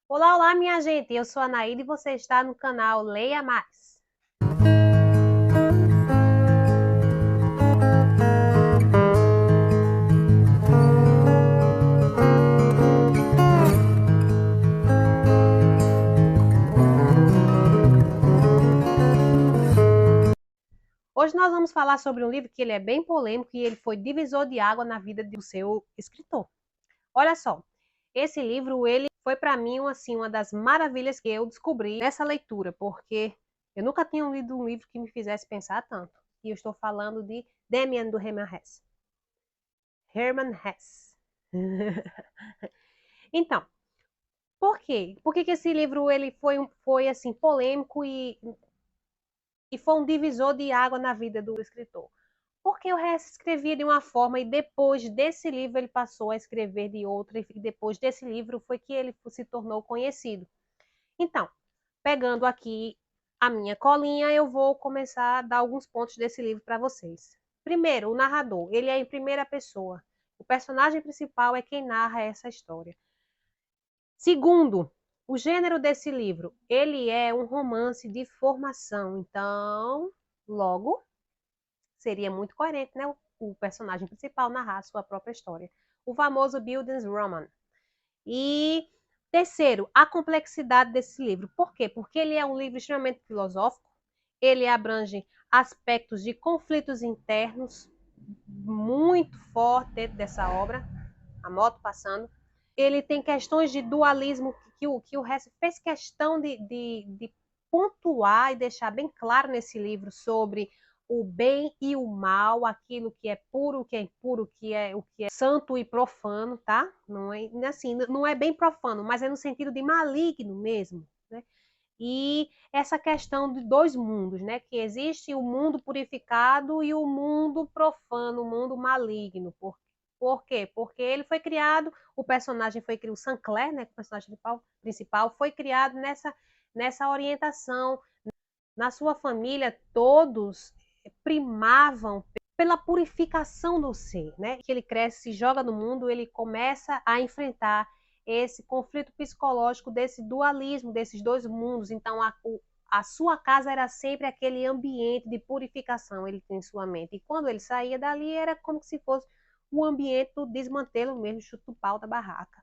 Olá, olá, minha gente. Eu sou a Naíde e você está no canal Leia Mais. Hoje nós vamos falar sobre um livro que ele é bem polêmico e ele foi divisor de água na vida do seu escritor. Olha só, esse livro ele foi para mim assim uma das maravilhas que eu descobri nessa leitura, porque eu nunca tinha lido um livro que me fizesse pensar tanto. E eu estou falando de Demian do Hermann Hesse. Hermann Hesse. Então, por quê? Por que que esse livro ele foi assim polêmico e foi um divisor de água na vida do escritor? Porque o Hesse escrevia de uma forma e depois desse livro ele passou a escrever de outra e depois desse livro foi que ele se tornou conhecido. Então, pegando aqui a minha colinha, eu vou começar a dar alguns pontos desse livro para vocês. Primeiro, o narrador, ele é em primeira pessoa. O personagem principal é quem narra essa história. Segundo, o gênero desse livro, ele é um romance de formação, então, logo, seria muito coerente, né, o personagem principal narrar a sua própria história. O famoso Bildungsroman. E terceiro, a complexidade desse livro. Por quê? Porque ele é um livro extremamente filosófico, ele abrange aspectos de conflitos internos muito fortes dentro dessa obra, a moto passando. Ele tem questões de dualismo que o Hesse fez questão de pontuar e deixar bem claro nesse livro sobre o bem e o mal, aquilo que é puro, o que é impuro, o que é santo e profano, tá? Não é assim, não é bem profano, mas é no sentido de maligno mesmo, né? E essa questão de dois mundos, né? Que existe o mundo purificado e o mundo profano, o mundo maligno. Por quê? Porque ele foi criado, o personagem foi criado, o Sancler, né? O personagem principal foi criado nessa orientação. Na sua família, todos primavam pela purificação do ser, né? Que ele cresce, se joga no mundo, ele começa a enfrentar esse conflito psicológico desse dualismo, desses dois mundos. Então, a sua casa era sempre aquele ambiente de purificação, ele tem em sua mente. E quando ele saía dali, era como se fosse o ambiente do desmantelo mesmo, chuto pau da barraca.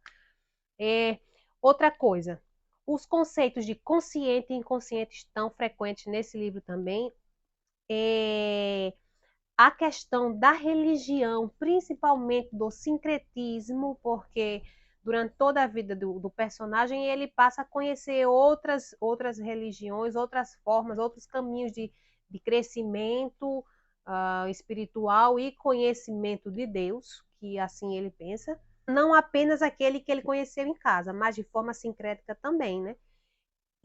Outra coisa, os conceitos de consciente e inconsciente estão frequentes nesse livro também. A questão da religião, principalmente do sincretismo, porque durante toda a vida do personagem ele passa a conhecer outras religiões, outras formas, outros caminhos de crescimento espiritual e conhecimento de Deus, que assim ele pensa. Não apenas aquele que ele conheceu em casa, mas de forma sincrética também, né?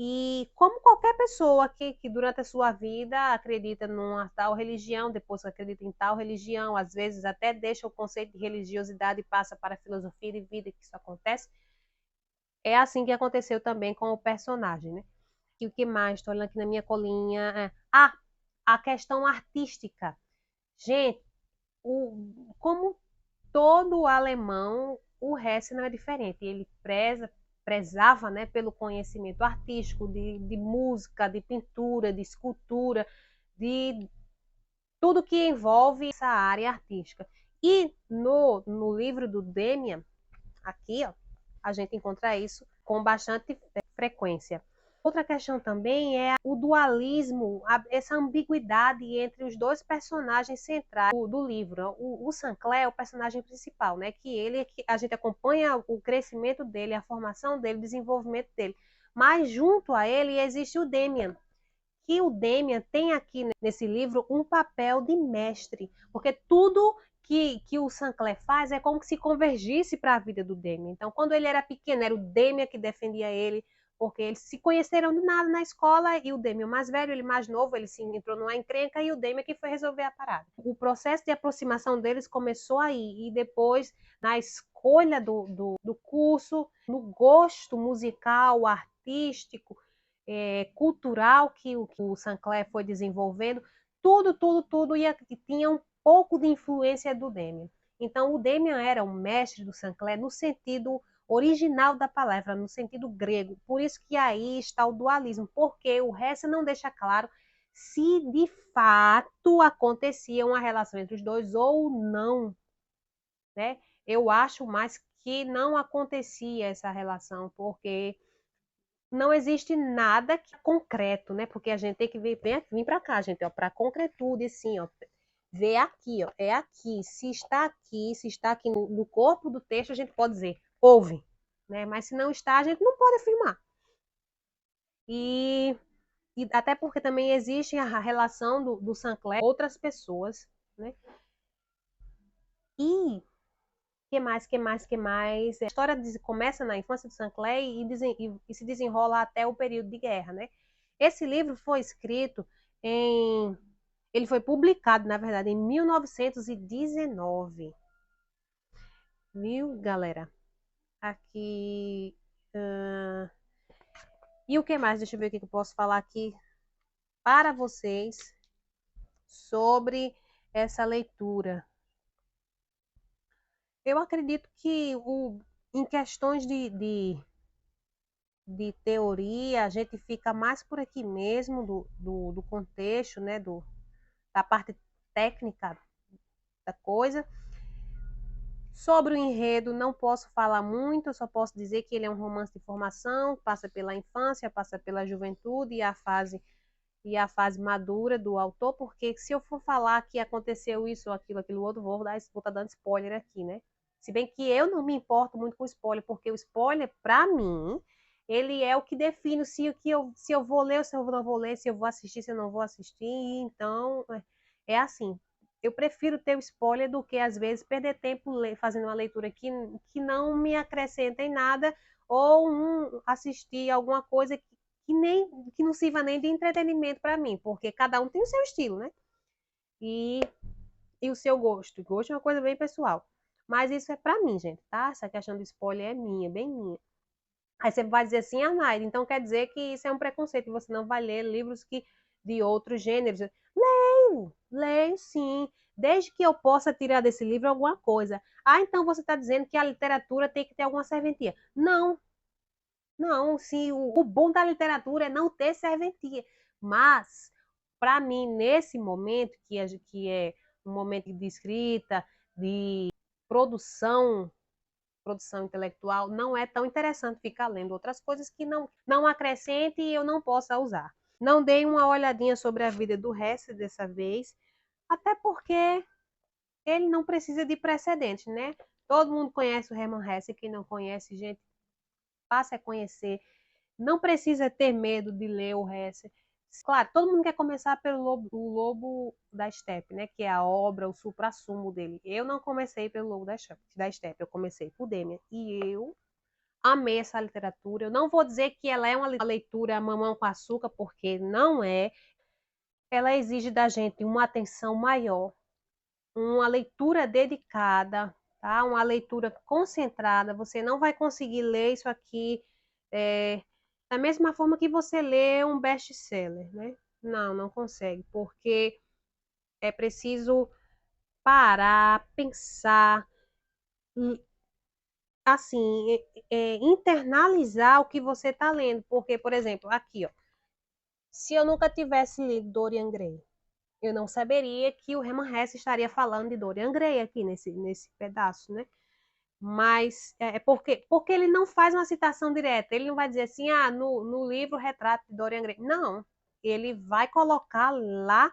E como qualquer pessoa que durante a sua vida acredita numa tal religião, depois acredita em tal religião, às vezes até deixa o conceito de religiosidade e passa para a filosofia de vida que isso acontece, é assim que aconteceu também com o personagem, né? E o que mais? Estou olhando aqui na minha colinha. A questão artística. Gente, como todo alemão, o Hesse não é diferente. Ele prezava, né, pelo conhecimento artístico, de música, de pintura, de escultura, de tudo que envolve essa área artística. E no livro do Demian, aqui, ó, a gente encontra isso com bastante frequência. Outra questão também é o dualismo, essa ambiguidade entre os dois personagens centrais do livro. O Sancler é o personagem principal, né? Que a gente acompanha o crescimento dele, a formação dele, o desenvolvimento dele. Mas junto a ele existe o Demian, que o Demian tem aqui nesse livro um papel de mestre, porque tudo que o Sancler faz é como se convergisse para a vida do Demian. Então, quando ele era pequeno, era o Demian que defendia ele, porque eles se conheceram de nada na escola e o Demian mais velho, ele mais novo, ele se entrou numa encrenca e o Demian que foi resolver a parada. O processo de aproximação deles começou aí e depois na escolha do curso, no gosto musical, artístico, cultural que o Sancler foi desenvolvendo, tudo tinha um pouco de influência do Demian. Então, o Demian era o mestre do Sancler no sentido original da palavra, no sentido grego. Por isso que aí está o dualismo, porque o Hesse não deixa claro se de fato acontecia uma relação entre os dois ou não, né? Eu acho mais que não acontecia essa relação, porque não existe nada concreto, né? Porque a gente tem que vir para cá, gente, ó, para concretude, assim, ó. Ver aqui, ó, é aqui. Se está aqui no corpo do texto, a gente pode dizer, houve, né? Mas se não está, a gente não pode afirmar. E, e até porque também existe a relação do Sancler com outras pessoas, né? E que mais? A história começa na infância de Sancler e se desenrola até o período de guerra, né? Esse livro foi escrito em... Ele foi publicado, na verdade, em 1919. Viu, galera? Aqui... E o que mais? Deixa eu ver o que eu posso falar aqui para vocês sobre essa leitura. Eu acredito que em questões de teoria, a gente fica mais por aqui mesmo, do contexto, né? Da parte técnica da coisa. Sobre o enredo, não posso falar muito, só posso dizer que ele é um romance de formação, passa pela infância, passa pela juventude e a fase madura do autor, porque se eu for falar que aconteceu isso, aquilo outro, vou estar dando spoiler aqui, né? Se bem que eu não me importo muito com spoiler, porque o spoiler, para mim, ele é o que define se eu vou ler ou se eu não vou ler, se eu vou assistir, se eu não vou assistir. Então, é assim. Eu prefiro ter o spoiler do que, às vezes, perder tempo fazendo uma leitura que não me acrescenta em nada ou assistir alguma coisa que não sirva nem de entretenimento para mim, porque cada um tem o seu estilo, né? E, e o seu gosto. Gosto é uma coisa bem pessoal. Mas isso é para mim, gente, tá? Essa questão do spoiler é minha, bem minha. Aí você vai dizer assim, ah, Nair, então quer dizer que isso é um preconceito, você não vai ler livros de outros gêneros. Leio sim, desde que eu possa tirar desse livro alguma coisa. Ah, então você está dizendo que a literatura tem que ter alguma serventia. Não, não, sim, o bom da literatura é não ter serventia. Mas, para mim, nesse momento, que é um momento de escrita, de produção, produção intelectual, não é tão interessante ficar lendo outras coisas que não acrescente e eu não possa usar. Não dei uma olhadinha sobre a vida do Hesse dessa vez, até porque ele não precisa de precedente, né? Todo mundo conhece o Hermann Hesse, quem não conhece, gente, passe a conhecer. Não precisa ter medo de ler o Hesse. Claro, todo mundo quer começar pelo o Lobo da Steppe, né? Que é a obra, o suprassumo dele. Eu não comecei pelo Lobo da Steppe, eu comecei por Demian. E eu amei essa literatura. Eu não vou dizer que ela é uma leitura mamão com açúcar, porque não é. Ela exige da gente uma atenção maior, uma leitura dedicada, tá? Uma leitura concentrada. Você não vai conseguir ler isso aqui da mesma forma que você lê um best-seller, né? Não, não consegue, porque é preciso parar, pensar, assim, internalizar o que você está lendo. Porque, por exemplo, aqui, ó, se eu nunca tivesse lido Dorian Gray, eu não saberia que o Hermann Hesse estaria falando de Dorian Gray aqui nesse pedaço, né? Mas porque ele não faz uma citação direta, ele não vai dizer assim, ah, no livro Retrato de Dorian Gray. Não, ele vai colocar lá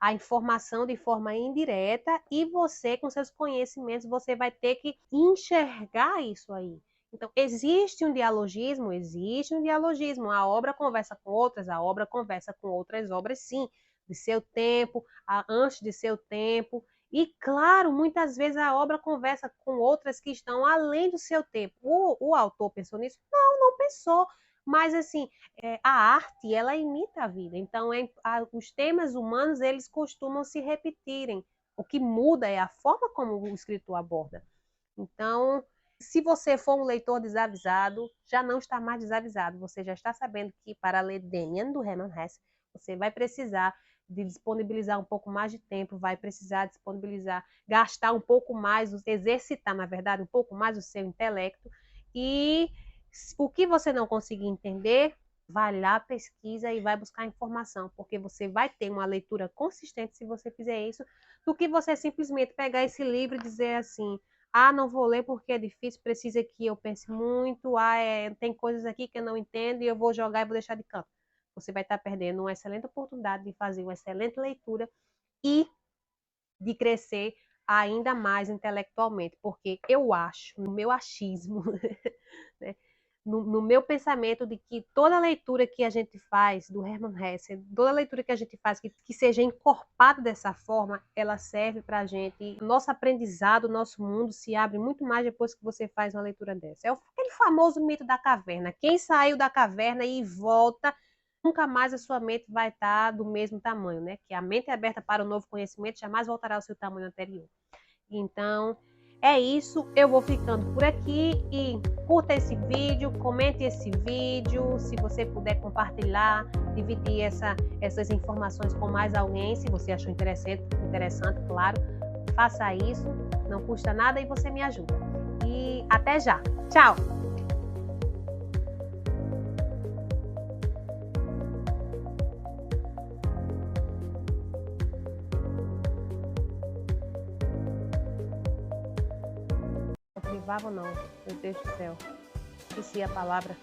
a informação de forma indireta e você, com seus conhecimentos, você vai ter que enxergar isso aí. Então, existe um dialogismo? Existe um dialogismo. A obra conversa com outras, a obra conversa com outras obras, sim, de seu tempo, antes de seu tempo. E, claro, muitas vezes a obra conversa com outras que estão além do seu tempo. O autor pensou nisso? Não, não pensou. Mas, assim, a arte, ela imita a vida. Então, os temas humanos, eles costumam se repetirem. O que muda é a forma como o escritor aborda. Então, se você for um leitor desavisado, já não está mais desavisado. Você já está sabendo que para ler Demian, do Hermann Hesse, você vai precisar de disponibilizar um pouco mais de tempo, vai precisar disponibilizar, gastar um pouco mais, exercitar, na verdade, um pouco mais o seu intelecto. E o que você não conseguir entender, vai lá, pesquisa e vai buscar informação, porque você vai ter uma leitura consistente se você fizer isso, do que você simplesmente pegar esse livro e dizer assim: ah, não vou ler porque é difícil, precisa que eu pense muito, tem coisas aqui que eu não entendo e eu vou jogar e vou deixar de canto. Você vai estar perdendo uma excelente oportunidade de fazer uma excelente leitura e de crescer ainda mais intelectualmente, porque eu acho, no meu achismo, né, no meu pensamento de que toda leitura que a gente faz do Hermann Hesse, toda leitura que a gente faz que seja encorpada dessa forma, ela serve para a gente. Nosso aprendizado, nosso mundo se abre muito mais depois que você faz uma leitura dessa. É aquele famoso mito da caverna. Quem saiu da caverna e volta, nunca mais a sua mente vai estar do mesmo tamanho, né? Que a mente é aberta para o novo conhecimento jamais voltará ao seu tamanho anterior. Então, é isso. Eu vou ficando por aqui e curta esse vídeo, comente esse vídeo, se você puder compartilhar, dividir essas informações com mais alguém, se você achou interessante, claro, faça isso, não custa nada e você me ajuda. E até já. Tchau! Privava não, meu Deus do céu, esqueci a palavra.